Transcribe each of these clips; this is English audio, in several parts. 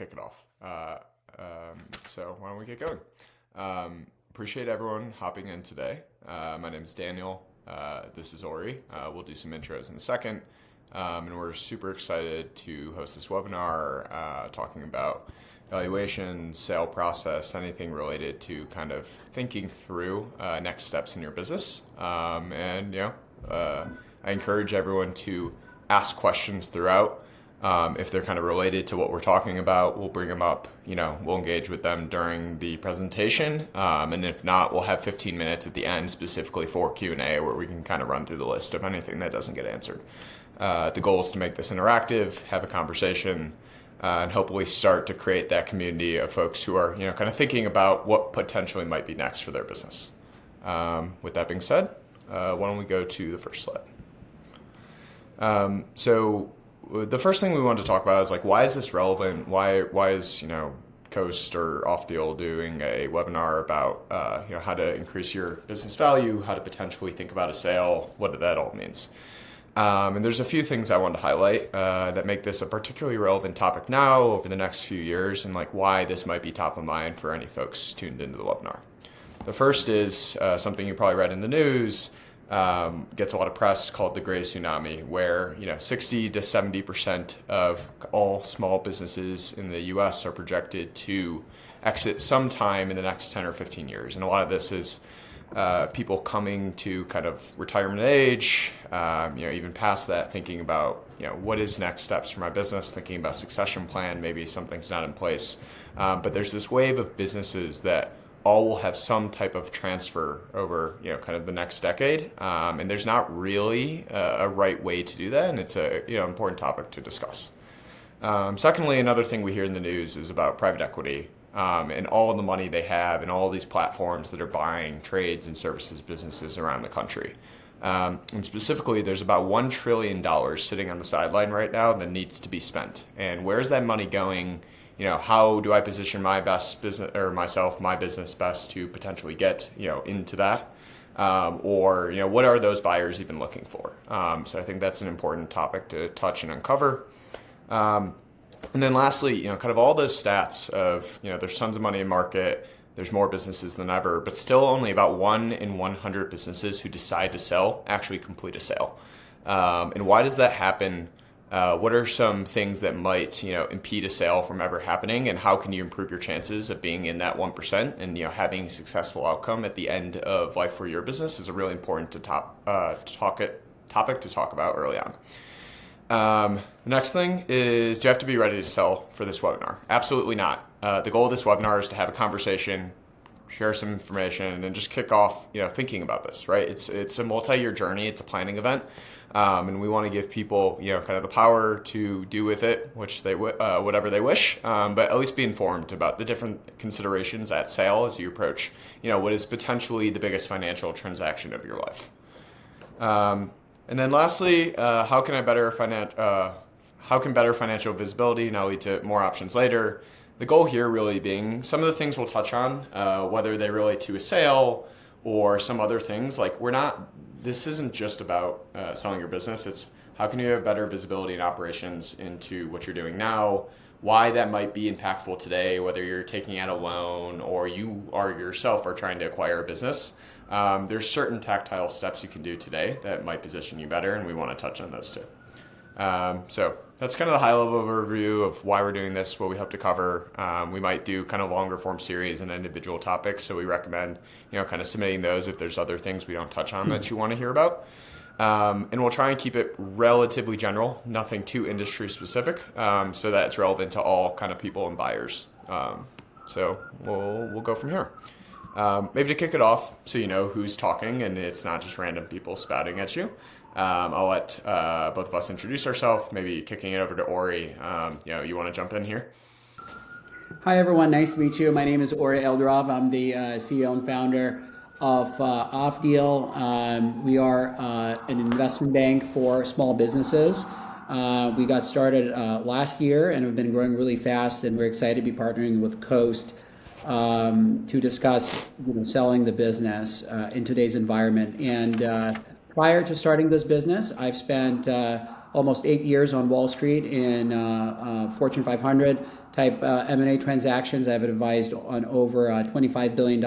kick it off. So why don't we get going? Appreciate everyone hopping in today. My name is Daniel. This is Ori. We'll do some intros in a second. And we're super excited to host this webinar talking about valuations, sale process, anything related to kind of thinking through next steps in your business. I encourage everyone to ask questions throughout. If they're kind of related to what we're talking about, we'll bring them up, we'll engage with them during the presentation. And if not, we'll have 15 minutes at the end specifically for Q&A where we can kind of run through the list of anything that doesn't get answered. The goal is to make this interactive, have a conversation, and hopefully start to create that community of folks who are, kind of thinking about what potentially might be next for their business. With that being said, why don't we go to the first slide? So the first thing we wanted to talk about is why is this relevant? Why is, Coast or OffDeal doing a webinar about, how to increase your business value, how to potentially think about a sale, what that all means. And there's a few things I want to highlight that make this a particularly relevant topic now over the next few years and why this might be top of mind for any folks tuned into the webinar. The first is something you probably read in the news, gets a lot of press, called the Gray Tsunami, where 60 to 70% of all small businesses in the U.S. are projected to exit sometime in the next 10 or 15 years. And a lot of this is people coming to kind of retirement age, even past that, thinking about, what is next steps for my business, thinking about succession plan, maybe something's not in place. But there's this wave of businesses that all will have some type of transfer over, kind of the next decade. And there's not really a right way to do that. And it's a, important topic to discuss. Secondly, another thing we hear in the news is about private equity and all the money they have and all these platforms that are buying trades and services businesses around the country. And specifically, there's about $1 trillion sitting on the sideline right now that needs to be spent. And where's that money going? How do I position my best business or myself, my business best to potentially get, into that? Or what are those buyers even looking for? So I think that's an important topic to touch and uncover. And then lastly, kind of all those stats of, there's tons of money in market, there's more businesses than ever, but still only about 1 in 100 businesses who decide to sell actually complete a sale. And why does that happen? What are some things that might, impede a sale from ever happening, and how can you improve your chances of being in that 1% and, having a successful outcome at the end of life for your business is a really important topic to talk about early on. The next thing is, do you have to be ready to sell for this webinar? Absolutely not. The goal of this webinar is to have a conversation, share some information, and just kick off, thinking about this, right? It's a multi-year journey. It's a planning event. And we want to give people, kind of the power to do with it, which they whatever they wish, but at least be informed about the different considerations at sale as you approach, what is potentially the biggest financial transaction of your life. And then lastly, how can better financial visibility now lead to more options later? The goal here really being some of the things we'll touch on, whether they relate to a sale or some other things. This isn't just about selling your business. It's how can you have better visibility and operations into what you're doing now, why that might be impactful today, whether you're taking out a loan or you are yourself are trying to acquire a business. There's certain tactile steps you can do today that might position you better, and we want to touch on those too. So that's kind of the high-level overview of why we're doing this, what we hope to cover. We might do kind of longer form series and individual topics, so we recommend, kind of submitting those if there's other things we don't touch on that you want to hear about. And we'll try and keep it relatively general, nothing too industry specific, so that it's relevant to all kind of people and buyers. So we'll go from here. Maybe to kick it off, so you know who's talking and it's not just random people spouting at you. I'll let both of us introduce ourselves, maybe kicking it over to Ori. You want to jump in here? Hi, everyone. Nice to meet you. My name is Ori Eldrov. I'm the CEO and founder of OffDeal. We are an investment bank for small businesses. We got started last year and have been growing really fast, and we're excited to be partnering with Coast to discuss selling the business in today's environment. And prior to starting this business, I've spent almost 8 years on Wall Street in Fortune 500 type M&A transactions. I've advised on over $25 billion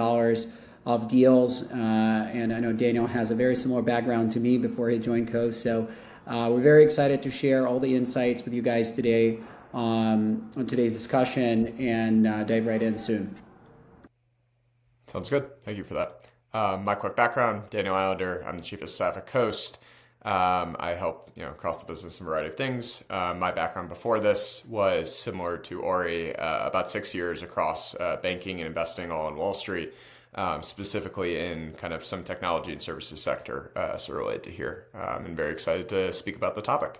of deals, and I know Daniel has a very similar background to me before he joined Coast. So we're very excited to share all the insights with you guys today on today's discussion, and dive right in soon. Sounds good. Thank you for that. My quick background: Daniel Islander. I'm the chief of staff at Coast. I help across the business in a variety of things. My background before this was similar to Ori, about 6 years across banking and investing, all on Wall Street, specifically in kind of some technology and services sector. So related to here. I'm very excited to speak about the topic.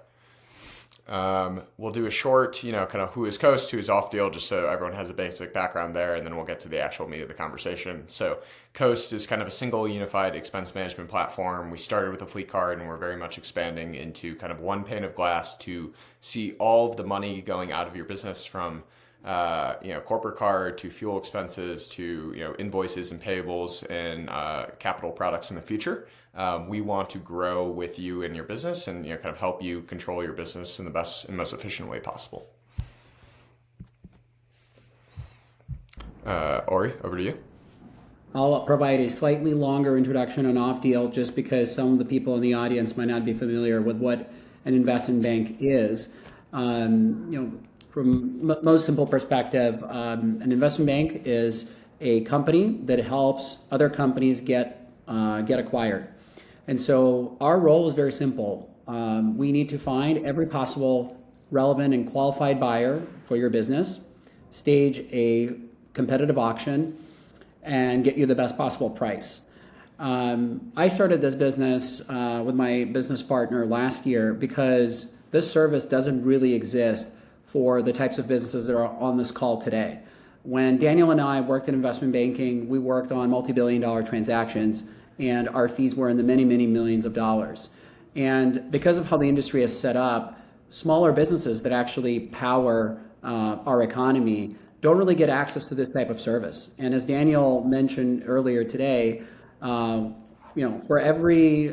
We'll do a short, kind of who is Coast, who is OffDeal, just so everyone has a basic background there, and then we'll get to the actual meat of the conversation. So Coast is kind of a single unified expense management platform. We started with a fleet card, and we're very much expanding into kind of one pane of glass to see all of the money going out of your business, from corporate card to fuel expenses to invoices and payables and capital products in the future. We want to grow with you and your business, and kind of help you control your business in the best and most efficient way possible. Ori, over to you. I'll provide a slightly longer introduction on OffDeal, just because some of the people in the audience might not be familiar with what an investment bank is. From most simple perspective, an investment bank is a company that helps other companies get acquired. And so our role is very simple. We need to find every possible relevant and qualified buyer for your business, stage a competitive auction, and get you the best possible price. I started this business with my business partner last year because this service doesn't really exist for the types of businesses that are on this call today. When Daniel and I worked in investment banking, we worked on multi-billion-dollar transactions, and our fees were in the many, many millions of dollars. And because of how the industry is set up, smaller businesses that actually power our economy don't really get access to this type of service. And as Daniel mentioned earlier today, for every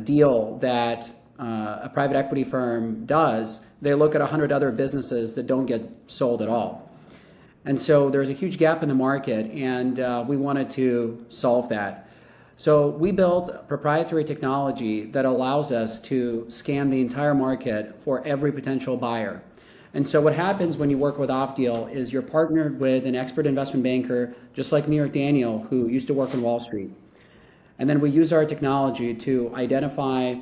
deal that a private equity firm does, they look at 100 other businesses that don't get sold at all. And so there's a huge gap in the market, and we wanted to solve that. So we built proprietary technology that allows us to scan the entire market for every potential buyer. And so what happens when you work with OffDeal is you're partnered with an expert investment banker, just like me or Daniel, who used to work on Wall Street. And then we use our technology to identify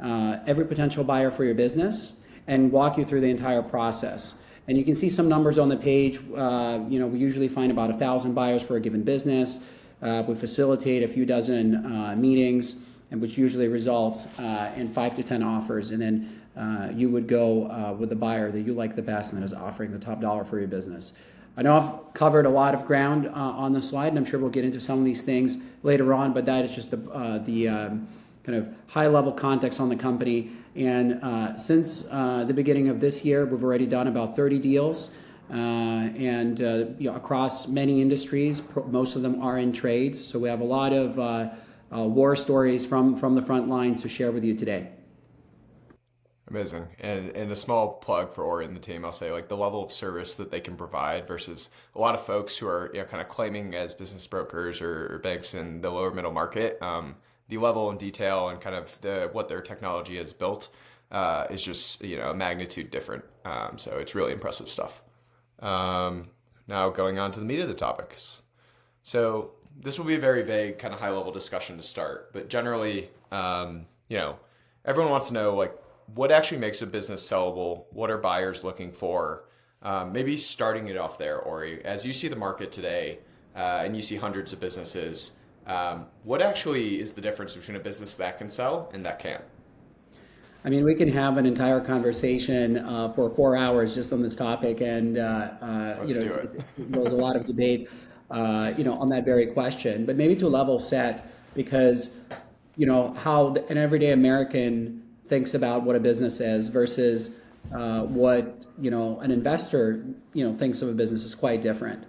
every potential buyer for your business and walk you through the entire process. And you can see some numbers on the page. We usually find about 1,000 buyers for a given business. We facilitate a few dozen meetings, and which usually results in 5 to 10 offers. And then you would go with the buyer that you like the best and that is offering the top dollar for your business. I know I've covered a lot of ground on the slide, and I'm sure we'll get into some of these things later on, but that is just the kind of high-level context on the company. And since the beginning of this year, we've already done about 30 deals, and across many industries. Most of them are in trades, so we have a lot of war stories from the front lines to share with you today. Amazing. And a small plug for Ori and the team, I'll say, like, the level of service that they can provide versus a lot of folks who are kind of claiming as business brokers or banks in the lower middle market. The level and detail and kind of what their technology has built is just a magnitude different. So it's really impressive stuff. Now going on to the meat of the topics. So this will be a very vague kind of high level discussion to start, but generally, everyone wants to know, like, what actually makes a business sellable? What are buyers looking for? Maybe starting it off there, Ori, as you see the market today, and you see hundreds of businesses. What actually is the difference between a business that can sell and that can't? I mean, we can have an entire conversation for 4 hours just on this topic, and Let's do it. There's a lot of debate, on that very question. But maybe to level set, because how an everyday American thinks about what a business is versus what an investor thinks of a business is quite different.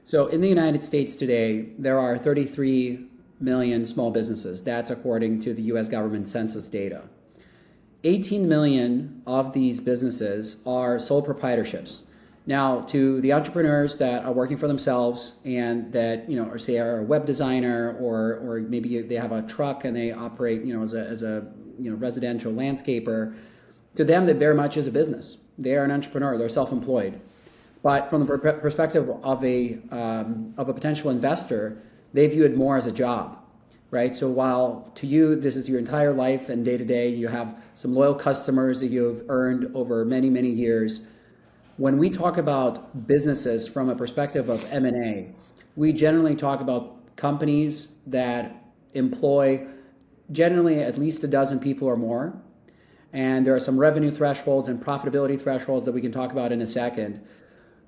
So in the United States today, there are 33 million small businesses. That's according to the U.S. government census data. 18 million of these businesses are sole proprietorships. Now, to the entrepreneurs that are working for themselves and that, or say are a web designer, or maybe they have a truck and they operate, as a residential landscaper, to them that very much is a business. They are an entrepreneur. They're self-employed. But from the perspective of a potential investor, they view it more as a job, right? So while to you this is your entire life and day to day, you have some loyal customers that you've earned over many, many years. When we talk about businesses from a perspective of M&A, we generally talk about companies that employ generally at least a dozen people or more. And there are some revenue thresholds and profitability thresholds that we can talk about in a second.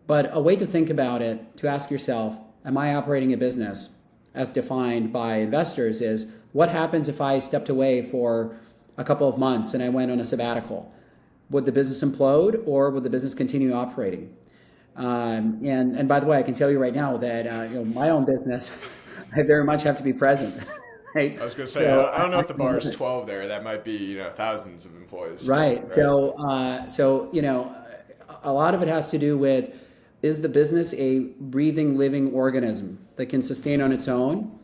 But a way to think about it, to ask yourself, am I operating a business as defined by investors, is what happens if I stepped away for a couple of months and I went on a sabbatical? Would the business implode or would the business continue operating? And by the way, I can tell you right now that my own business, I very much have to be present. Right? I was going to say, so, I don't know if the bar is 12 there. That might be, thousands of employees. Right. Still, right? So a lot of it has to do with, is the business a breathing, living organism that can sustain on its own?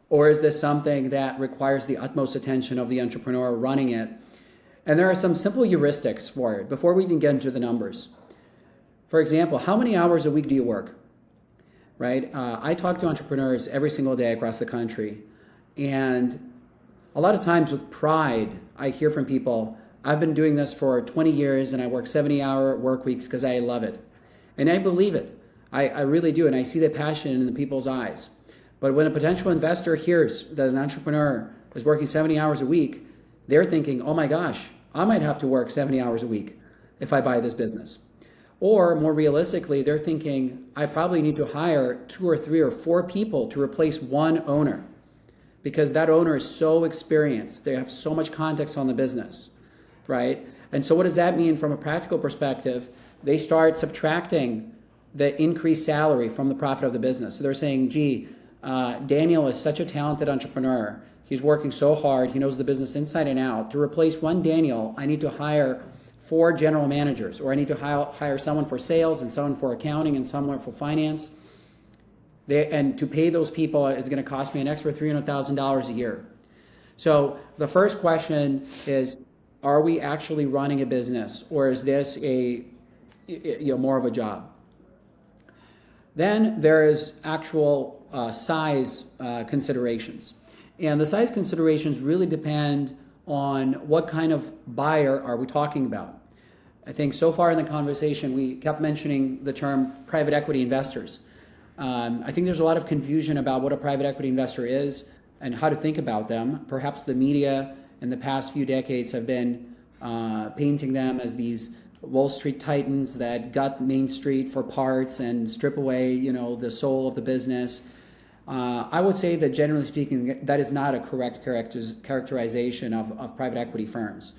Or is this something that requires the utmost attention of the entrepreneur running it? And there are some simple heuristics for it before we even get into the numbers. For example, how many hours a week do you work? Right? I talk to entrepreneurs every single day across the country. And a lot of times with pride, I hear from people, I've been doing this for 20 years and I work 70-hour work weeks because I love it. And I believe it. I really do. And I see the passion in the people's eyes. But when a potential investor hears that an entrepreneur is working 70 hours a week, they're thinking, oh my gosh, I might have to work 70 hours a week if I buy this business. Or more realistically, they're thinking, I probably need to hire 2 or 3 or 4 people to replace one owner because that owner is so experienced. They have so much context on the business, right? And so what does that mean from a practical perspective? They start subtracting the increased salary from the profit of the business. So they're saying, gee, Daniel is such a talented entrepreneur. He's working so hard. He knows the business inside and out. To replace one Daniel, I need to hire 4 general managers, or I need to hire someone for sales and someone for accounting and someone for finance. And to pay those people is going to cost me an extra $300,000 a year. So the first question is, are we actually running a business, or is this more of a job? Then there is actual size considerations. And the size considerations really depend on what kind of buyer are we talking about. I think so far in the conversation, we kept mentioning the term private equity investors. I think there's a lot of confusion about what a private equity investor is and how to think about them. Perhaps the media in the past few decades have been painting them as these Wall Street titans that gut Main Street for parts and strip away, the soul of the business. I would say that generally speaking, that is not a correct characterization of private equity firms.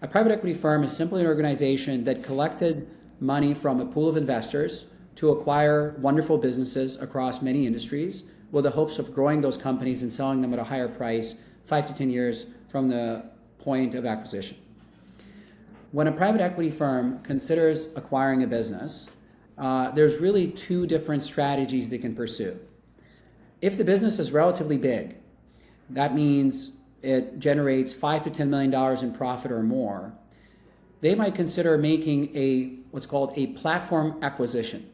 A private equity firm is simply an organization that collected money from a pool of investors to acquire wonderful businesses across many industries with the hopes of growing those companies and selling them at a higher price 5 to 10 years from the point of acquisition. When a private equity firm considers acquiring a business, there's really 2 different strategies they can pursue. If the business is relatively big, that means it generates $5 to $10 million in profit or more, they might consider making what's called a platform acquisition.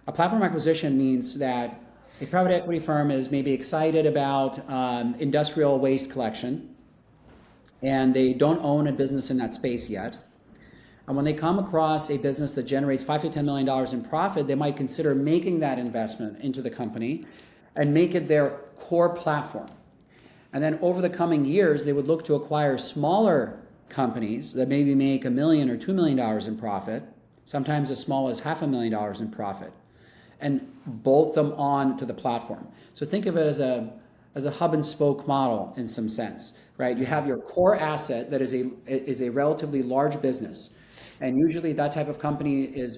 A platform acquisition means that a private equity firm is maybe excited about industrial waste collection, and they don't own a business in that space yet. And when they come across a business that generates $5 to $10 million in profit, they might consider making that investment into the company and make it their core platform. And then over the coming years, they would look to acquire smaller companies that maybe make $1 million or $2 million in profit, sometimes as small as $500,000 in profit, and bolt them on to the platform. So think of it as a hub and spoke model in some sense, right? You have your core asset that is a relatively large business, and usually that type of company is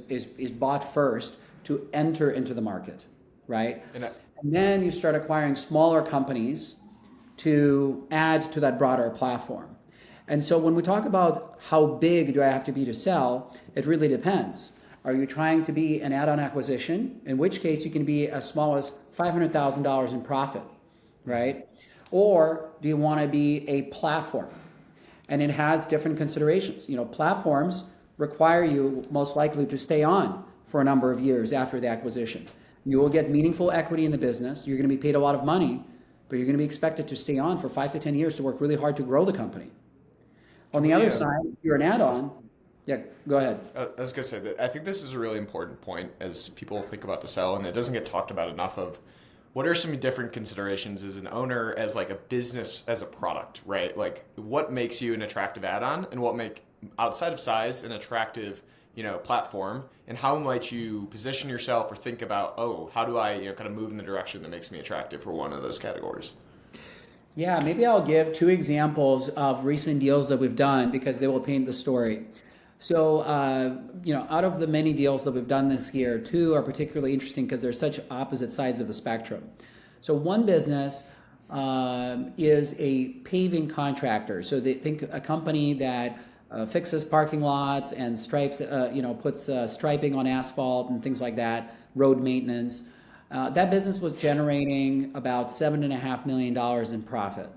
bought first to enter into the market, right? And then you start acquiring smaller companies to add to that broader platform. And so when we talk about how big do I have to be to sell, it really depends. Are you trying to be an add-on acquisition, in which case you can be as small as $500,000 in profit, right? Or do you want to be a platform? And it has different considerations. Platforms require you most likely to stay on for a number of years after the acquisition. You will get meaningful equity in the business. You're going to be paid a lot of money, but you're going to be expected to stay on for 5 to 10 years to work really hard to grow the company. On the other side, if you're an add-on, yeah, go ahead. I was going to say that I think this is a really important point as people think about to sell, and it doesn't get talked about enough of what are some different considerations as an owner, as like a business, as a product, right? Like what makes you an attractive add-on and what make outside of size an attractive, platform, and how might you position yourself or think about, oh, how do I, kind of move in the direction that makes me attractive for one of those categories? Yeah, maybe I'll give 2 examples of recent deals that we've done because they will paint the story. So, out of the many deals that we've done this year, 2 are particularly interesting because they're such opposite sides of the spectrum. So one business is a paving contractor. So they think a company that fixes parking lots and stripes, puts striping on asphalt and things like that, road maintenance. That business was generating about $7.5 million in profit.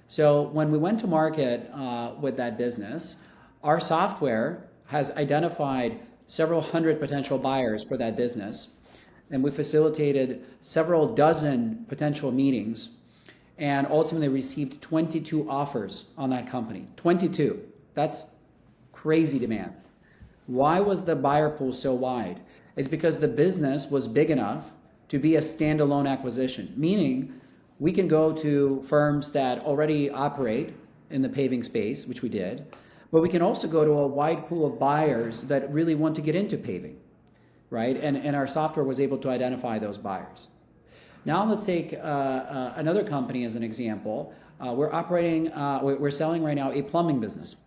So when we went to market with that business, our software has identified several hundred potential buyers for that business, and we facilitated several dozen potential meetings and ultimately received 22 offers on that company. 22. That's crazy demand. Why was the buyer pool so wide? It's because the business was big enough to be a standalone acquisition, meaning we can go to firms that already operate in the paving space, which we did, but we can also go to a wide pool of buyers that really want to get into paving, right? And our software was able to identify those buyers. Now let's take another company as an example. We're selling right now a plumbing business.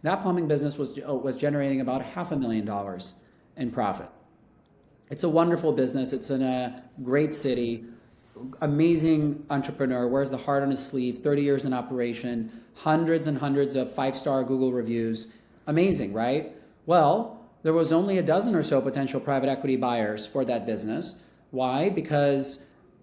That plumbing business was generating about $500,000 in profit. It's a wonderful business. It's in a great city, amazing entrepreneur, wears the heart on his sleeve, 30 years in operation, hundreds and hundreds of 5-star Google reviews. Amazing, right? Well, there was only a dozen or so potential private equity buyers for that business. Why? Because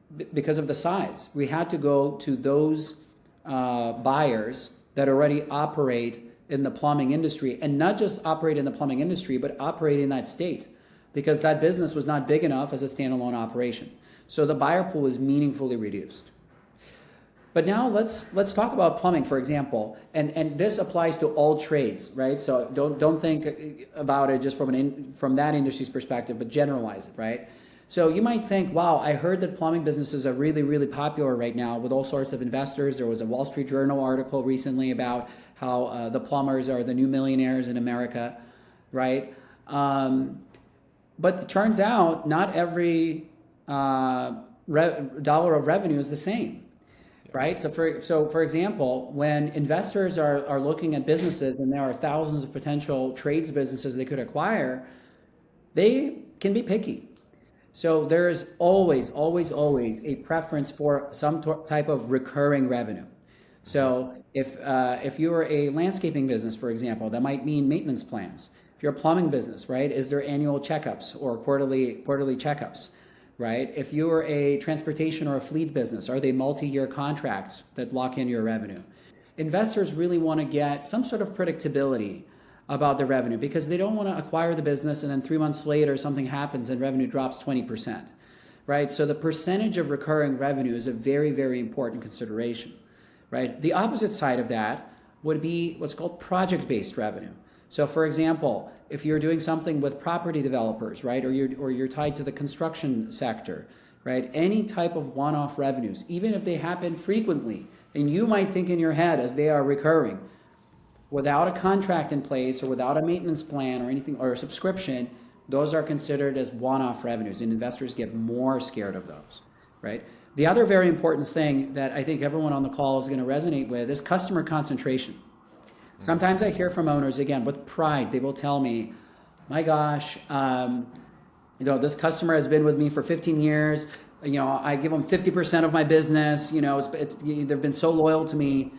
of the size. We had to go to those buyers that already operate in the plumbing industry, and not just operate in the plumbing industry, but operate in that state, because that business was not big enough as a standalone operation. So the buyer pool is meaningfully reduced. But now let's talk about plumbing, for example, and this applies to all trades, right? So don't think about it just from that industry's perspective, but generalize it, right? So you might think, wow, I heard that plumbing businesses are really, really popular right now with all sorts of investors. There was a Wall Street Journal article recently about how the plumbers are the new millionaires in America, right? But it turns out not every dollar of revenue is the same, right? So for example, when investors are looking at businesses and there are thousands of potential trades businesses they could acquire, they can be picky. So there's always a preference for some type of recurring revenue. So if you're a landscaping business, for example, that might mean maintenance plans. If you're a plumbing business, right, is there annual checkups or quarterly checkups, right? If you're a transportation or a fleet business, are they multi-year contracts that lock in your revenue? Investors really want to get some sort of predictability about the revenue because they don't want to acquire the business and then 3 months later something happens and revenue drops 20%, right? So the percentage of recurring revenue is a very, very important consideration, right? The opposite side of that would be what's called project-based revenue. So for example, if you're doing something with property developers, right, or you're tied to the construction sector, right, any type of one-off revenues, even if they happen frequently, and you might think in your head as they are recurring, without a contract in place or without a maintenance plan or anything or a subscription, those are considered as one-off revenues, and investors get more scared of those, right? The other very important thing that I think everyone on the call is going to resonate with is customer concentration. Sometimes I hear from owners, again, with pride, they will tell me, my gosh, this customer has been with me for 15 years. I give them 50% of my business. They've been so loyal to me.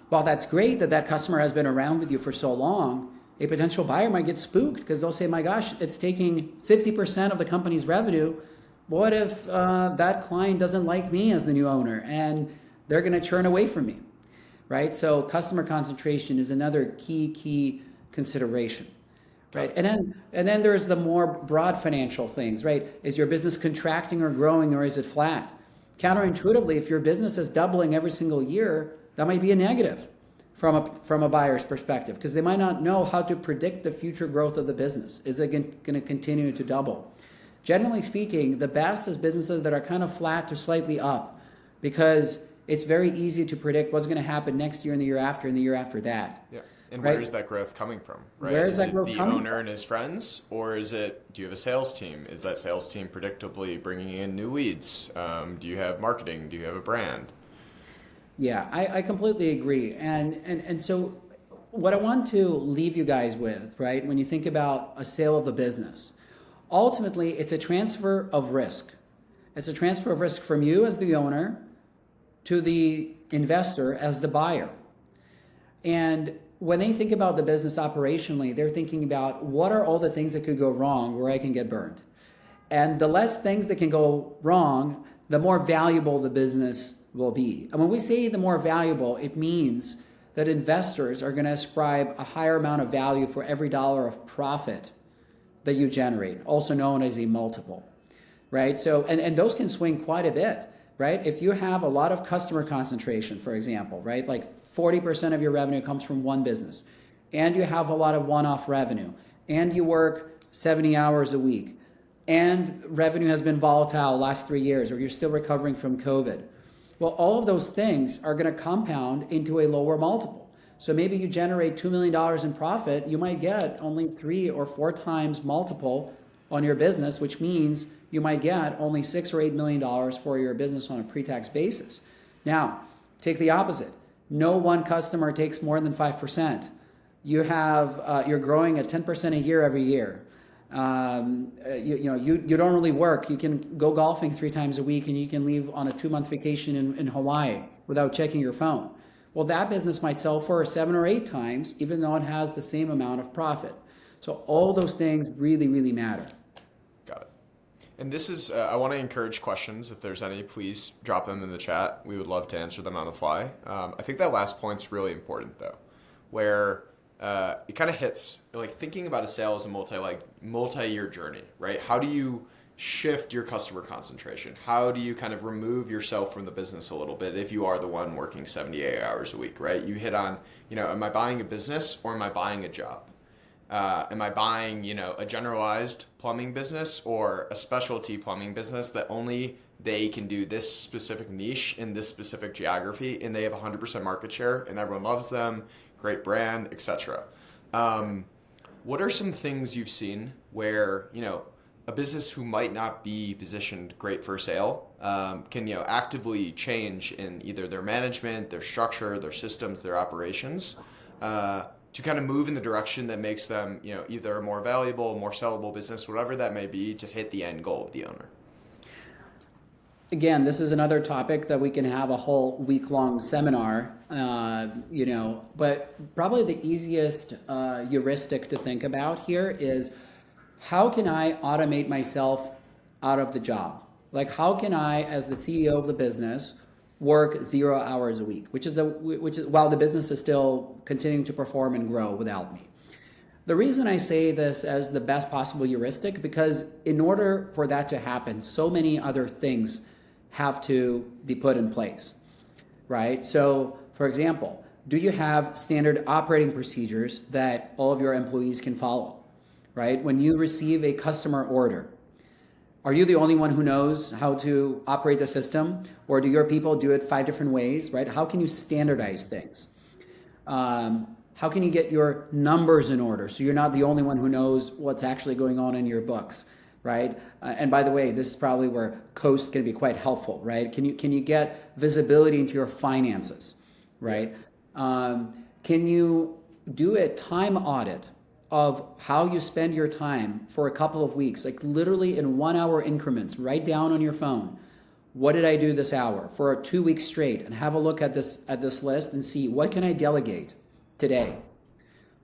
Well, that's great that customer has been around with you for so long, a potential buyer might get spooked because they'll say, my gosh, it's taking 50% of the company's revenue. What if that client doesn't like me as the new owner and they're going to churn away from me, right? So customer concentration is another key consideration, right? And then there's the more broad financial things, right? Is your business contracting or growing, or is it flat? Counterintuitively, if your business is doubling every single year, that might be a negative from a buyer's perspective, because they might not know how to predict the future growth of the business. Is it going to continue to double? Generally speaking, the best is businesses that are kind of flat to slightly up, because it's very easy to predict what's going to happen next year and the year after and the year after that. Yeah. And right? Where is that growth coming from? Right? Where is that it growth the coming owner from? and his friends, or is it, do you have a sales team? Is that sales team predictably bringing in new leads? Do you have marketing? Do you have a brand? Yeah, I completely agree. And so what I want to leave you guys with, right, when you think about a sale of the business, ultimately it's a transfer of risk. It's a transfer of risk from you as the owner to the investor as the buyer. And when they think about the business operationally, they're thinking about what are all the things that could go wrong where I can get burned. And the less things that can go wrong, the more valuable the business will be. And when we say the more valuable, it means that investors are going to ascribe a higher amount of value for every dollar of profit that you generate, also known as a multiple, right? So, and those can swing quite a bit, right? If you have a lot of customer concentration, for example, right? Like 40% of your revenue comes from one business, and you have a lot of one-off revenue, and you work 70 hours a week, and revenue has been volatile last 3 years, or you're still recovering from COVID. Well, all of those things are going to compound into a lower multiple. So maybe you generate $2 million in profit, you might get only 3 or 4 times multiple on your business, which means you might get only $6 or $8 million for your business on a pre-tax basis. Now, take the opposite. No one customer takes more than 5%. You have you're growing at 10% a year every year. You don't really work. You can go golfing 3 times a week, and you can leave on a 2-month vacation in Hawaii without checking your phone. Well, that business might sell for 7 or 8 times, even though it has the same amount of profit. So all those things really, really matter. Got it. And this is, I want to encourage questions. If there's any, please drop them in the chat. We would love to answer them on the fly. I think that last point's really important, though, where it kind of hits, like thinking about a sale as a multi-year journey, right? How do you shift your customer concentration? How do you kind of remove yourself from the business a little bit if you are the one working 78 hours a week, right? You hit on, am I buying a business or am I buying a job? Am I buying, a generalized plumbing business or a specialty plumbing business that only they can do this specific niche in this specific geography, and they have 100% market share and everyone loves them, great brand, etc. What are some things you've seen where, a business who might not be positioned great for sale can, actively change in either their management, their structure, their systems, their operations, to kind of move in the direction that makes them, either a more valuable, more sellable business, whatever that may be, to hit the end goal of the owner? Again, this is another topic that we can have a whole week-long seminar, but probably the easiest heuristic to think about here is, how can I automate myself out of the job? Like, how can I, as the CEO of the business, work 0 hours a week, which is while the business is still continuing to perform and grow without me? The reason I say this as the best possible heuristic, because in order for that to happen, so many other things have to be put in place, right? So, for example, do you have standard operating procedures that all of your employees can follow, right? When you receive a customer order, are you the only one who knows how to operate the system, or do your people do it 5 different ways, right? How can you standardize things? How can you get your numbers in order so you're not the only one who knows what's actually going on in your books, right? And by the way, this is probably where Coast can be quite helpful, right? Can you get visibility into your finances, right? Can you do a time audit of how you spend your time for a couple of weeks, like literally in 1 hour increments? Write down on your phone, what did I do this hour for 2 weeks straight, and have a look at this list and see, what can I delegate today?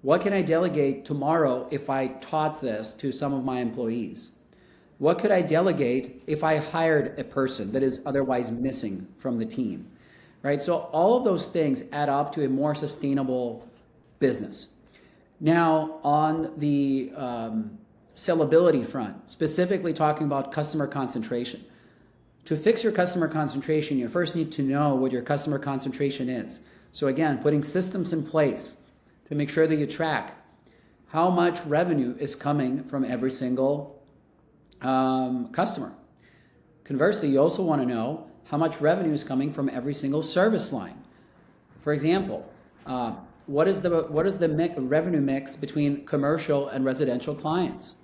What can I delegate tomorrow if I taught this to some of my employees? What could I delegate if I hired a person that is otherwise missing from the team, right? So all of those things add up to a more sustainable business. Now, on the sellability front, specifically talking about customer concentration. To fix your customer concentration, you first need to know what your customer concentration is. So again, putting systems in place to make sure that you track how much revenue is coming from every single customer. Conversely, you also want to know how much revenue is coming from every single service line. For example, what is the revenue mix between commercial and residential clients?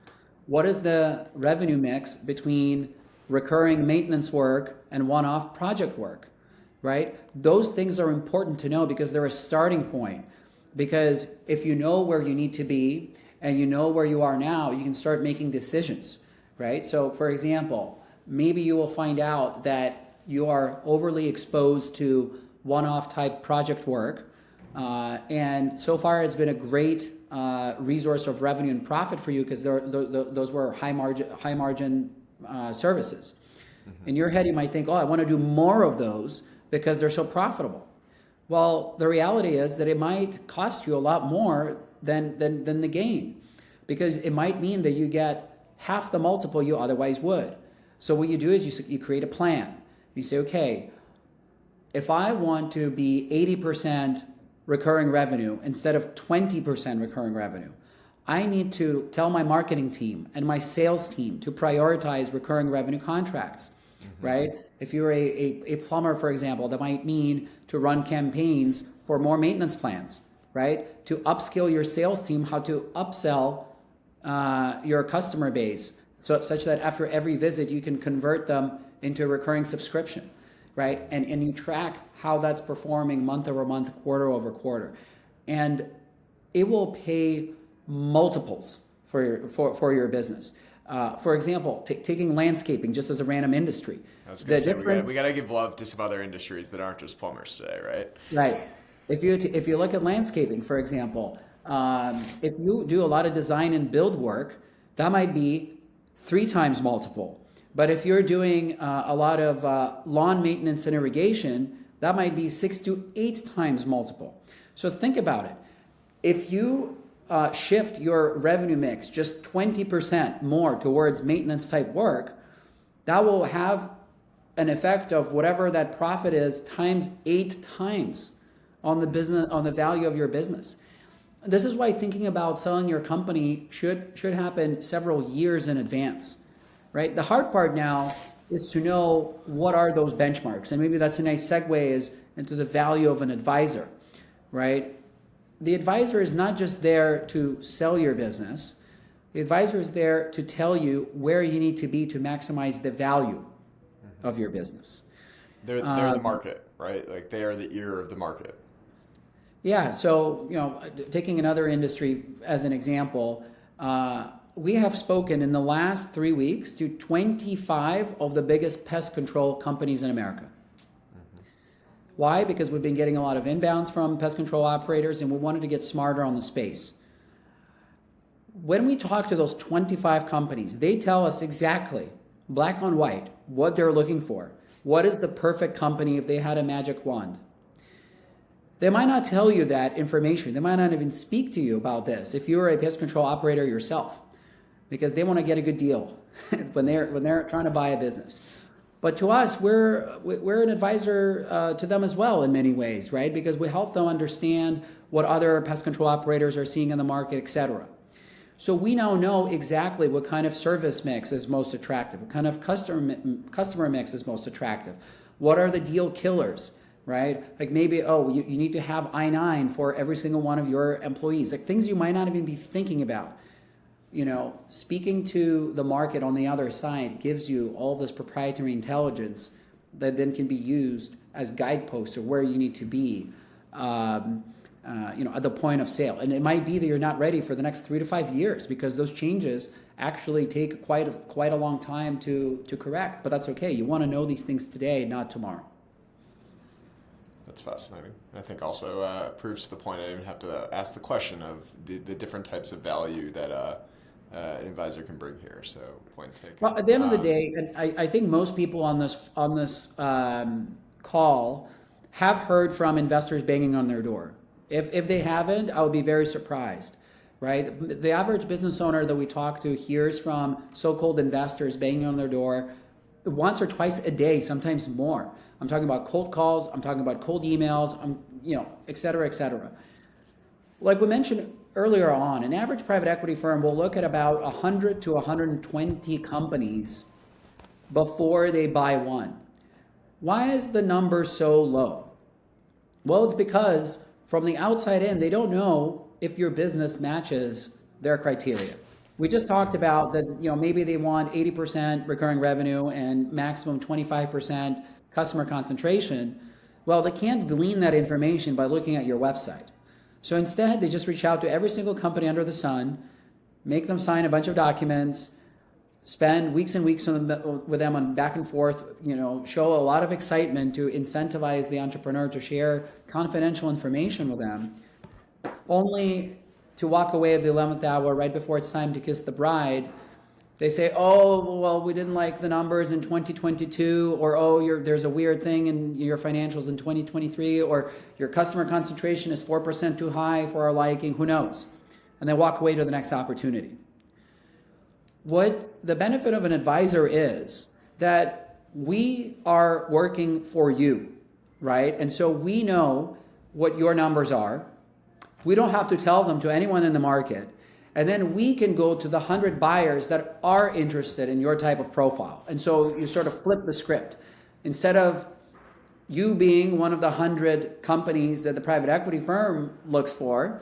What is the revenue mix between recurring maintenance work and one-off project work, right? Those things are important to know because they're a starting point. Because if you know where you need to be and you know where you are now, you can start making decisions, right? So for example, maybe you will find out that you are overly exposed to one-off type project work, and so far it's been a great resource of revenue and profit for you because those were high margin services. In your head, you might think, oh, I want to do more of those because they're so profitable. Well, the reality is that it might cost you a lot more than the gain, because it might mean that you get half the multiple you otherwise would. So what you do is you create a plan. You say, okay, if I want to be 80% recurring revenue instead of 20% recurring revenue, I need to tell my marketing team and my sales team to prioritize recurring revenue contracts, right? If you're a plumber, for example, that might mean to run campaigns for more maintenance plans, right? To upskill your sales team, how to upsell your customer base such that after every visit, you can convert them into a recurring subscription, right? And you track how that's performing month over month, quarter over quarter. And it will pay multiples for your business. For example, taking landscaping just as a random industry. I was going to say, we got to give love to some other industries that aren't just plumbers today, right? Right. If you look at landscaping, for example, if you do a lot of design and build work, that might be 3 times multiple. But if you're doing a lot of lawn maintenance and irrigation, that might be 6 to 8 times multiple. So think about it. If you shift your revenue mix just 20% more towards maintenance type work, that will have an effect of whatever that profit is times 8 times on the business, on the value of your business. This is why thinking about selling your company should happen several years in advance, right? The hard part now is to know what are those benchmarks, and maybe that's a nice segue into the value of an advisor, right? The advisor is not just there to sell your business. The advisor is there to tell you where you need to be to maximize the value of your business. They're the market, right? Like they are the ear of the market. Yeah. So, taking another industry as an example, we have spoken in the last 3 weeks to 25 of the biggest pest control companies in America. Why? Because we've been getting a lot of inbounds from pest control operators and we wanted to get smarter on the space. When we talk to those 25 companies, they tell us exactly, black on white, what they're looking for. What is the perfect company if they had a magic wand? They might not tell you that information. They might not even speak to you about this if you're a pest control operator yourself, because they want to get a good deal when they're trying to buy a business. But to us, we're an advisor to them as well in many ways, right? Because we help them understand what other pest control operators are seeing in the market, etc. So we now know exactly what kind of service mix is most attractive, what kind of customer mix is most attractive. What are the deal killers, right? Like maybe, you need to have I-9 for every single one of your employees, like things you might not even be thinking about. Speaking to the market on the other side gives you all this proprietary intelligence that then can be used as guideposts of where you need to be, at the point of sale. And it might be that you're not ready for the next 3 to 5 years because those changes actually take quite a long time to correct. But that's okay. You want to know these things today, not tomorrow. That's fascinating. I think also proves to the point I didn't even have to ask the question of the different types of value that an advisor can bring here. So point taken. Well, at the end of the day, and I think most people on this call have heard from investors banging on their door. If they haven't, I would be very surprised, right? The average business owner that we talk to hears from so-called investors banging on their door once or twice a day, sometimes more. I'm talking about cold calls. I'm talking about cold emails. Et cetera, et cetera. Like we mentioned earlier on, an average private equity firm will look at about 100 to 120 companies before they buy one. Why is the number so low? Well, it's because from the outside in, they don't know if your business matches their criteria. We just talked about that, maybe they want 80% recurring revenue and maximum 25% customer concentration. Well, they can't glean that information by looking at your website. So instead, they just reach out to every single company under the sun, make them sign a bunch of documents, spend weeks and weeks with them on back and forth, show a lot of excitement to incentivize the entrepreneur to share confidential information with them, only to walk away at the 11th hour right before it's time to kiss the bride. They say, oh, well, we didn't like the numbers in 2022, or there's a weird thing in your financials in 2023, or your customer concentration is 4% too high for our liking, who knows? And they walk away to the next opportunity. What the benefit of an advisor is that we are working for you, right? And so we know what your numbers are. We don't have to tell them to anyone in the market. And then we can go to the 100 buyers that are interested in your type of profile. And so you sort of flip the script. Instead of you being one of the 100 companies that the private equity firm looks for,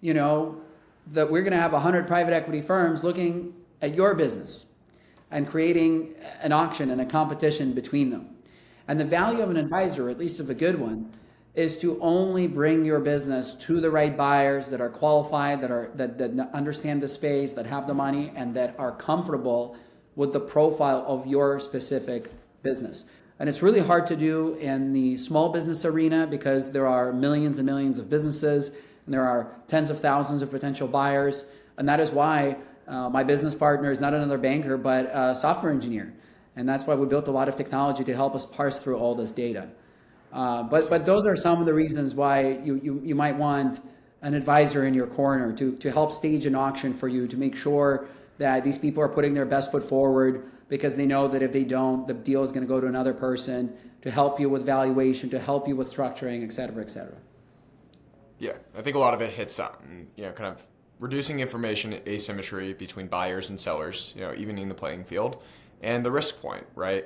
that we're going to have 100 private equity firms looking at your business and creating an auction and a competition between them. And the value of an advisor, at least of a good one, is to only bring your business to the right buyers that are qualified, that understand the space, that have the money, and that are comfortable with the profile of your specific business. And it's really hard to do in the small business arena because there are millions and millions of businesses, and there are tens of thousands of potential buyers. And that is why my business partner is not another banker, but a software engineer. And that's why we built a lot of technology to help us parse through all this data. But those are some of the reasons why you might want an advisor in your corner to help stage an auction for you, to make sure that these people are putting their best foot forward, because they know that if they don't, the deal is going to go to another person, to help you with valuation, to help you with structuring, et cetera, et cetera. Yeah, I think a lot of it hits on, kind of reducing information asymmetry between buyers and sellers, evening the playing field, and the risk point, right?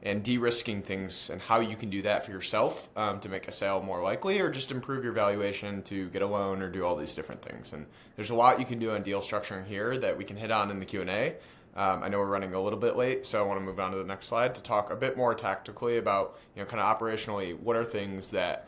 And de-risking things and how you can do that for yourself to make a sale more likely, or just improve your valuation to get a loan or do all these different things. And there's a lot you can do on deal structuring here that we can hit on in the Q&A. I know we're running a little bit late, so I want to move on to the next slide to talk a bit more tactically about, kind of operationally, what are things that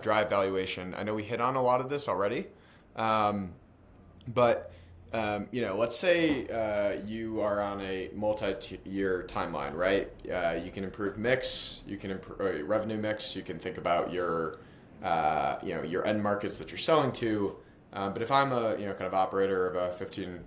drive valuation. I know we hit on a lot of this already, but let's say you are on a multi-year timeline, right? You can improve mix, you can improve revenue mix, you can think about your end markets that you're selling to. But if I'm a kind of operator of a 15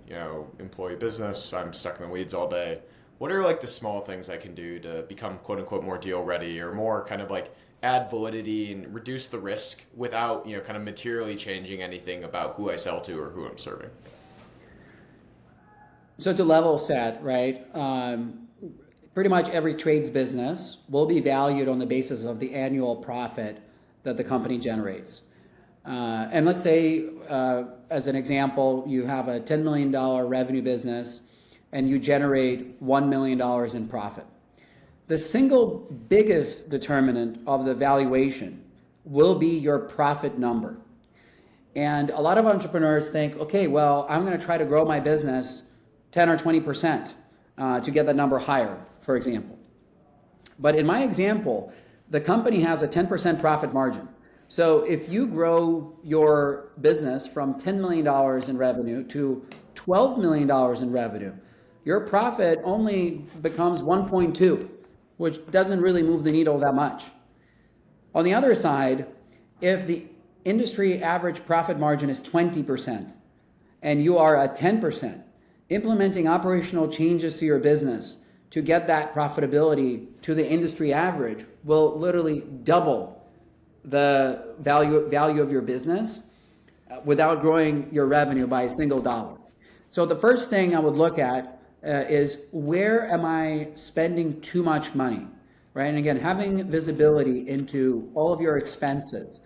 employee business, I'm stuck in the weeds all day. What are like the small things I can do to become quote unquote more deal ready, or more kind of like add validity and reduce the risk without kind of materially changing anything about who I sell to or who I'm serving? So to level set, right, pretty much every trades business will be valued on the basis of the annual profit that the company generates. And let's say, as an example, you have a $10 million revenue business and you generate $1 million in profit. The single biggest determinant of the valuation will be your profit number. And a lot of entrepreneurs think, okay, well, I'm going to try to grow my business 10 or 20% to get the number higher, for example. But in my example, the company has a 10% profit margin. So if you grow your business from $10 million in revenue to $12 million in revenue, your profit only becomes 1.2, which doesn't really move the needle that much. On the other side, if the industry average profit margin is 20% and you are at 10%, implementing operational changes to your business to get that profitability to the industry average will literally double the value of your business without growing your revenue by a single dollar. So the first thing I would look at is, where am I spending too much money, right? And again, having visibility into all of your expenses.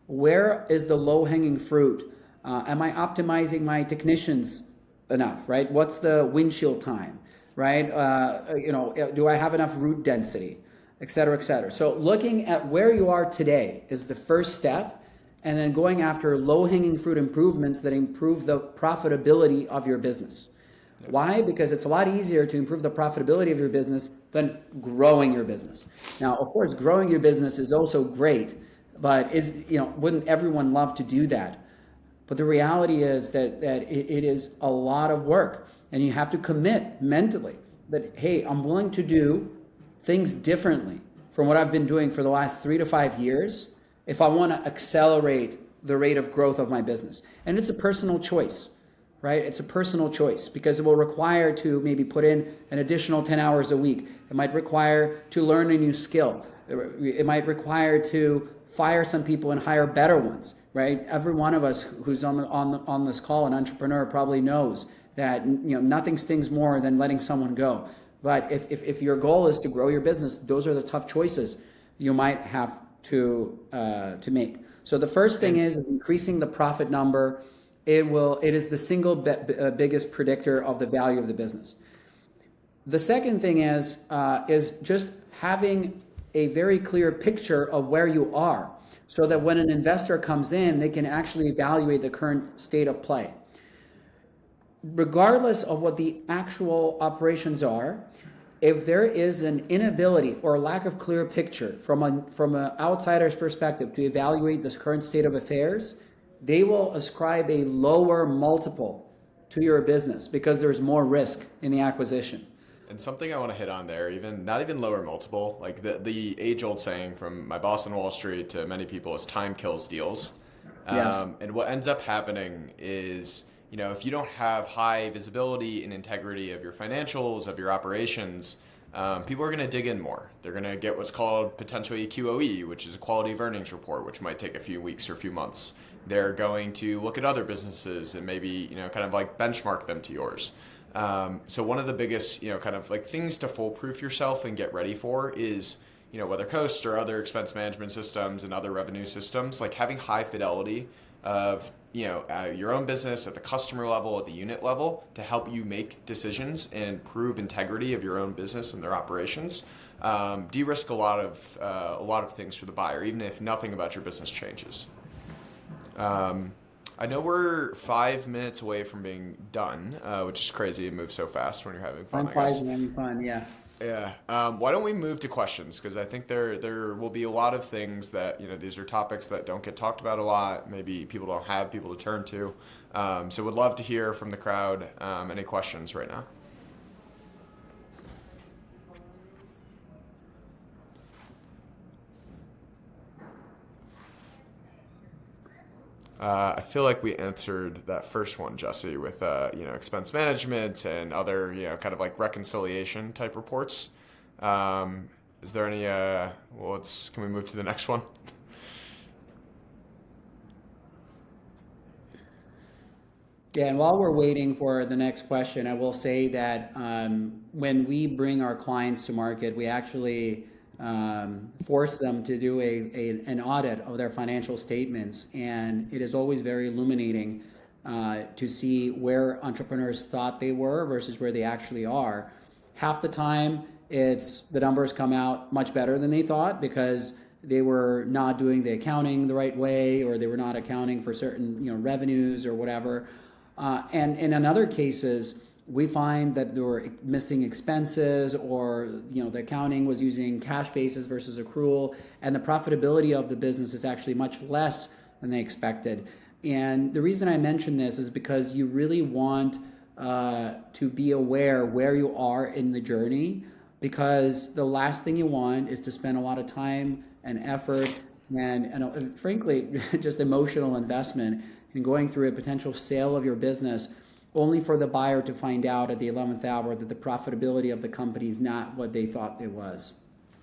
Where is the low-hanging fruit? Am I optimizing my technicians enough, right? What's the windshield time, right? Do I have enough root density, et cetera, et cetera. So looking at where you are today is the first step, and then going after low-hanging fruit improvements that improve the profitability of your business. Why? Because it's a lot easier to improve the profitability of your business than growing your business. Now, of course, growing your business is also great, but wouldn't everyone love to do that? But the reality is that it is a lot of work, and you have to commit mentally that, hey, I'm willing to do things differently from what I've been doing for the last 3 to 5 years if I want to accelerate the rate of growth of my business. And it's a personal choice, right? It's a personal choice, because it will require to maybe put in an additional 10 hours a week. It might require to learn a new skill. It might require to fire some people and hire better ones, right? Every one of us who's on this call, an entrepreneur, probably knows that nothing stings more than letting someone go. But if your goal is to grow your business, those are the tough choices you might have to make. So the first thing is increasing the profit number. It is the single biggest predictor of the value of the business. The second thing is just having a very clear picture of where you are, so that when an investor comes in, they can actually evaluate the current state of play. Regardless of what the actual operations are, if there is an inability or lack of clear picture from an outsider's perspective to evaluate this current state of affairs, they will ascribe a lower multiple to your business because there's more risk in the acquisition. And something I want to hit on there, not even lower multiple, like the age-old saying from my boss on Wall Street to many people is time kills deals. Yes. And what ends up happening is, if you don't have high visibility and integrity of your financials, of your operations, people are going to dig in more. They're going to get what's called potentially a QOE, which is a quality of earnings report, which might take a few weeks or a few months. They're going to look at other businesses and maybe, kind of like benchmark them to yours. So one of the biggest, kind of like things to foolproof yourself and get ready for is, whether Coast or other expense management systems and other revenue systems, like having high fidelity of, your own business at the customer level, at the unit level, to help you make decisions and prove integrity of your own business and their operations. De-risk a lot of things for the buyer, even if nothing about your business changes. I know we're 5 minutes away from being done, which is crazy. It moves so fast when you're having fun. I'm having fun, yeah. Yeah. Why don't we move to questions? Because I think there will be a lot of things that, these are topics that don't get talked about a lot. Maybe people don't have people to turn to. So would love to hear from the crowd any questions right now. I feel like we answered that first one, Jesse, with expense management and other kind of like reconciliation type reports. Is there any? Can we move to the next one? Yeah, and while we're waiting for the next question, I will say that when we bring our clients to market, we actually force them to do an audit of their financial statements, and it is always very illuminating to see where entrepreneurs thought they were versus where they actually are. Half the time, the numbers come out much better than they thought because they were not doing the accounting the right way, or they were not accounting for certain revenues or whatever. And in other cases, we find that there were missing expenses, or the accounting was using cash basis versus accrual, and the profitability of the business is actually much less than they expected. And the reason I mention this is because you really want to be aware where you are in the journey, because the last thing you want is to spend a lot of time and effort and frankly, just emotional investment in going through a potential sale of your business only for the buyer to find out at the 11th hour that the profitability of the company is not what they thought it was.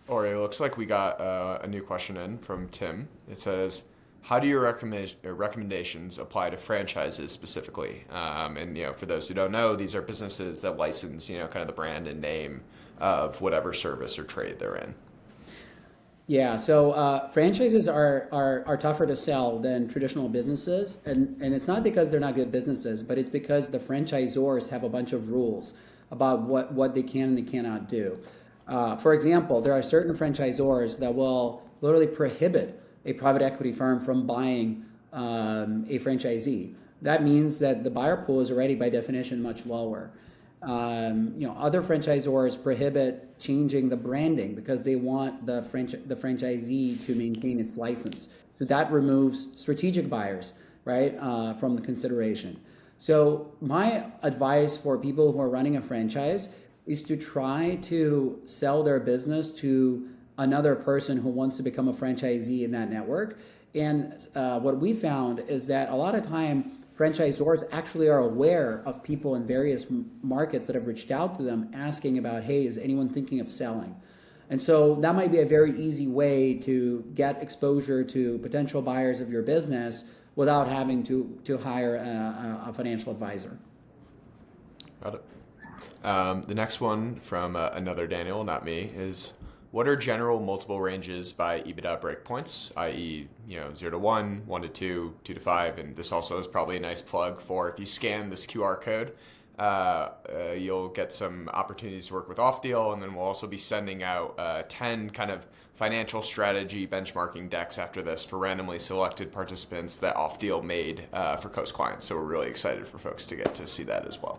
Ori, it looks like we got a new question in from Tim. It says, how do your recommendations apply to franchises specifically? And for those who don't know, these are businesses that license, kind of the brand and name of whatever service or trade they're in. Yeah, so franchises are tougher to sell than traditional businesses, and it's not because they're not good businesses, but it's because the franchisors have a bunch of rules about what they can and they cannot do. For example, there are certain franchisors that will literally prohibit a private equity firm from buying a franchisee. That means that the buyer pool is already by definition much lower. Other franchisors prohibit changing the branding because they want the franchisee to maintain its license. So that removes strategic buyers, right, from the consideration. So my advice for people who are running a franchise is to try to sell their business to another person who wants to become a franchisee in that network. And what we found is that a lot of time, franchisors actually are aware of people in various markets that have reached out to them asking about, hey, is anyone thinking of selling? And so that might be a very easy way to get exposure to potential buyers of your business without having to hire a financial advisor. Got it. The next one from another Daniel, not me, is what are general multiple ranges by EBITDA breakpoints, i.e., 0 to 1, 1 to 2, 2 to 5, and this also is probably a nice plug for if you scan this QR code, you'll get some opportunities to work with OffDeal, and then we'll also be sending out 10 kind of financial strategy benchmarking decks after this for randomly selected participants that OffDeal made for Coast clients. So we're really excited for folks to get to see that as well.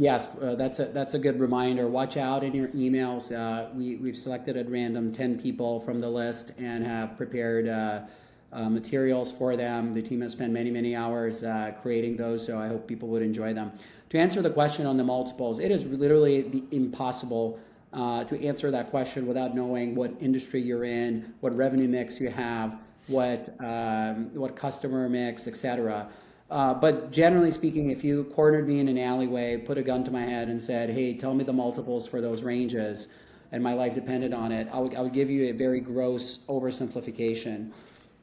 Yes, that's a good reminder. Watch out in your emails. We've selected at random 10 people from the list and have prepared materials for them. The team has spent many hours creating those, so I hope people would enjoy them. To answer the question on the multiples, it is literally impossible to answer that question without knowing what industry you're in, what revenue mix you have, what customer mix, etc. But generally speaking, if you cornered me in an alleyway, put a gun to my head and said, hey, tell me the multiples for those ranges, and my life depended on it, I would give you a very gross oversimplification.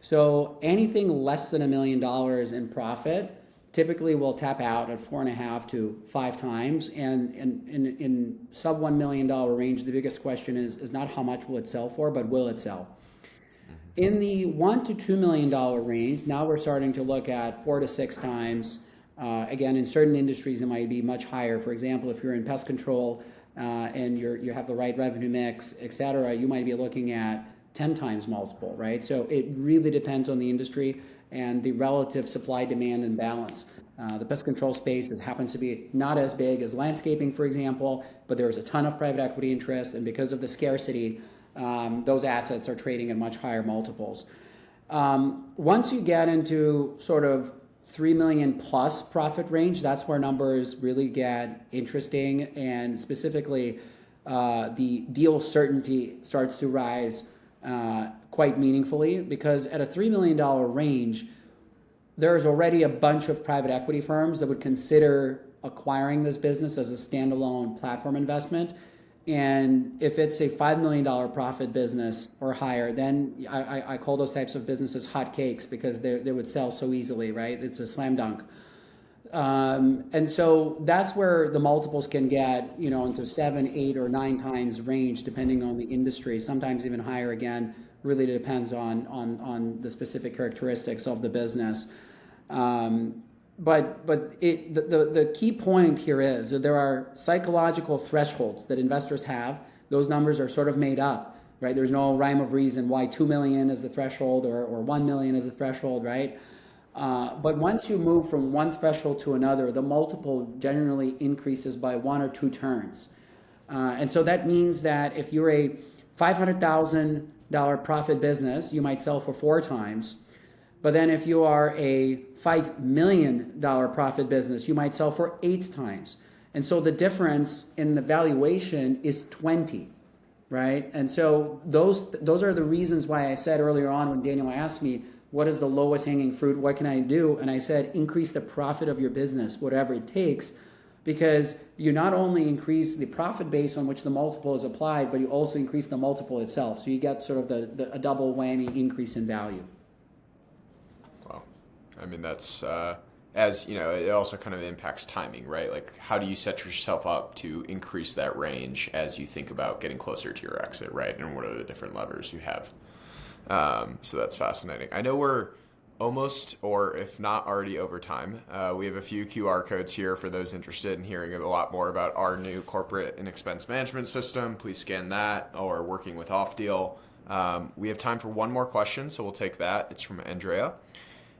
So anything less than $1 million in profit typically will tap out at 4.5 to 5 times. And in sub $1 million range, the biggest question is not how much will it sell for, but will it sell? In the $1 to $2 million range, now we're starting to look at 4 to 6 times. Again, in certain industries, it might be much higher. For example, if you're in pest control and you have the right revenue mix, et cetera, you might be looking at 10 times multiple, right? So it really depends on the industry and the relative supply, demand, and balance. The pest control space happens to be not as big as landscaping, for example, but there's a ton of private equity interest, and because of the scarcity, those assets are trading at much higher multiples. Once you get into sort of 3 million plus profit range, that's where numbers really get interesting, and specifically the deal certainty starts to rise quite meaningfully, because at a $3 million range, there's already a bunch of private equity firms that would consider acquiring this business as a standalone platform investment. And if it's a $5 million profit business or higher, then I call those types of businesses hot cakes, because they would sell so easily, right? It's a slam dunk. And so that's where the multiples can get, into 7, 8, or 9 times range, depending on the industry, sometimes even higher again. Really depends on the specific characteristics of the business. But the key point here is that there are psychological thresholds that investors have. Those numbers are sort of made up, right? There's no rhyme of reason why 2 million is the threshold or 1 million is the threshold, right? But once you move from one threshold to another, the multiple generally increases by 1 or 2 turns. And so that means that if you're a $500,000 profit business, you might sell for 4 times. But then if you are a $5 million profit business, you might sell for 8 times. And so the difference in the valuation is 20. right? And so those are the reasons why I said earlier on when Daniel asked me, what is the lowest hanging fruit? What can I do? And I said, increase the profit of your business, whatever it takes, because you not only increase the profit base on which the multiple is applied, but you also increase the multiple itself. So you get sort of a double whammy increase in value. Wow. I mean, that's, as you know, it also kind of impacts timing, right? Like, how do you set yourself up to increase that range as you think about getting closer to your exit, right? And what are the different levers you have? So that's fascinating. I know we're almost, or if not already over time. We have a few QR codes here for those interested in hearing a lot more about our new corporate and expense management system. Please scan that, or working with OffDeal. We have time for one more question, so we'll take that. It's from Andrea.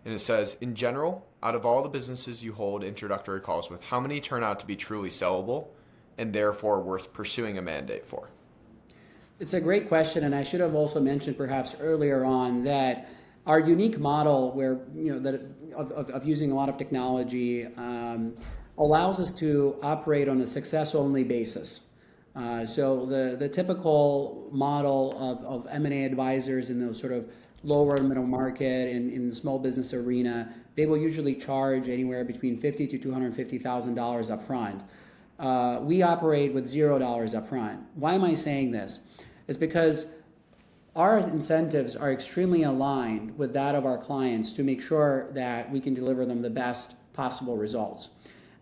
And it says, in general, out of all the businesses you hold introductory calls with, how many turn out to be truly sellable and therefore worth pursuing a mandate for? It's a great question, and I should have also mentioned perhaps earlier on that our unique model, where of using a lot of technology, allows us to operate on a success-only basis. So the typical model of M&A advisors in those sort of lower middle market and in the small business arena, they will usually charge anywhere between $50,000 to $250,000 up front. We operate with $0 up front. Why am I saying this? It's because our incentives are extremely aligned with that of our clients to make sure that we can deliver them the best possible results.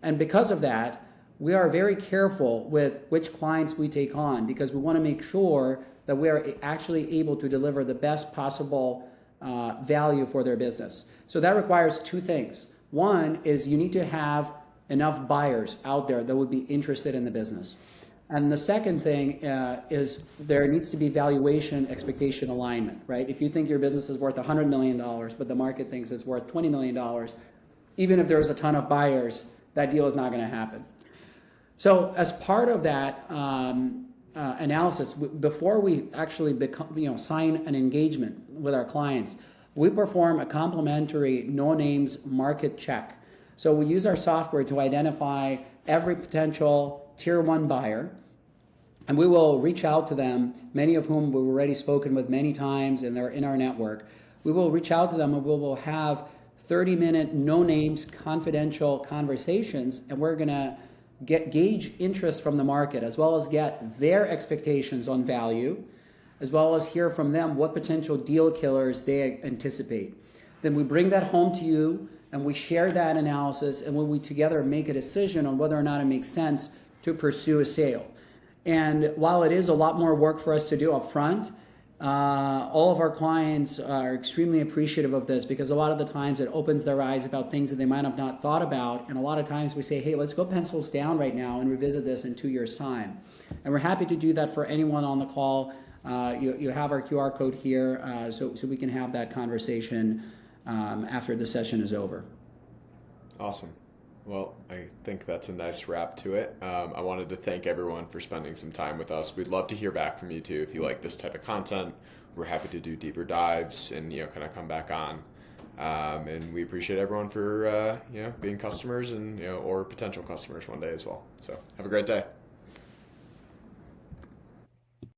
And because of that, we are very careful with which clients we take on, because we want to make sure that we are actually able to deliver the best possible value for their business. So that requires two things. One is you need to have enough buyers out there that would be interested in the business. And the second thing is there needs to be valuation expectation alignment, right? If you think your business is worth $100 million, but the market thinks it's worth $20 million, even if there's a ton of buyers, that deal is not going to happen. So as part of that analysis, before we actually sign an engagement with our clients, we perform a complimentary no-names market check. So we use our software to identify every potential tier one buyer, and we will reach out to them, many of whom we've already spoken with many times and they're in our network. We will reach out to them and we will have 30-minute no names confidential conversations, and we're going to gauge interest from the market, as well as get their expectations on value, as well as hear from them what potential deal killers they anticipate. Then we bring that home to you and we share that analysis, and when we together make a decision on whether or not it makes sense to pursue a sale. And while it is a lot more work for us to do up front, all of our clients are extremely appreciative of this, because a lot of the times it opens their eyes about things that they might have not thought about. And a lot of times we say, hey, let's go pencils down right now and revisit this in 2 years' time. And we're happy to do that for anyone on the call. You have our QR code here, so we can have that conversation after the session is over. Awesome. Well, I think that's a nice wrap to it. I wanted to thank everyone for spending some time with us. We'd love to hear back from you too. If you like this type of content, we're happy to do deeper dives and kind of come back on. And we appreciate everyone for being customers and or potential customers one day as well. So have a great day.